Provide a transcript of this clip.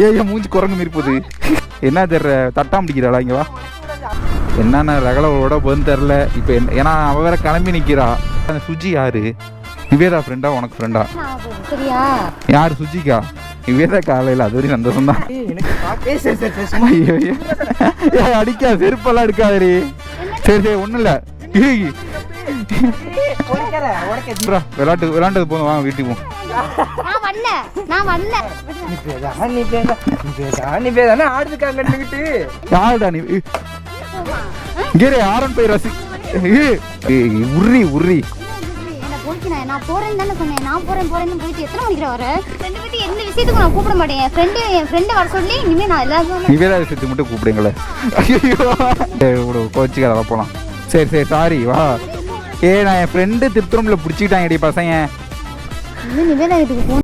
ஏன் மூஞ்சி குரங்கு மாரி போகுது. என்ன தெரியல தட்டாம பிடிக்கிறாளா? இங்கே வா. என்னென்ன ரகலோட போதுன்னு தெரில. இப்போ ஏன்னா அவள் வேற கிளம்பி நிற்கிறா. அந்த சுஜி யாரு? நிவேதா ஃப்ரெண்டா உனக்கு ஃப்ரெண்டா? யார் சுஜிக்கா? நிவேதா காலையில் அது வரையும் சந்தோஷம் தான். அடிக்கா செருப்பெல்லாம் எடுக்காதே. சரி சரி ஒன்றும் இல்லை. விளாண்டது போதும் வாங்க வீட்டுக்கு போவோம். யாருடா நீ? இங்கே ஆரன் போய் ரசி உர்ரி உர்ரி. நான் போறேன்னு தானே சொன்னேன். நான் போறேன்னு போயிட்டு எத்தனை மணிக்கு வர? ரெண்டு பேரும் எந்த விஷயத்துக்கும் நான் கூப்பிட மாட்டேன். என் ஃப்ரெண்டு வர சொல்லி இனிமே நான் எல்லாரும் நிவேதா விஷயத்துக்கு மட்டும் கூப்பிடுங்களேன். கோச்சிக்கார போலாம். சரி சரி சாரி வா. நான் என் ஃப்ரெண்டு திருத்தூர்ல பிடிச்சிக்கிட்டாங்கடி பசங்க. நிவேதா வீட்டுக்கு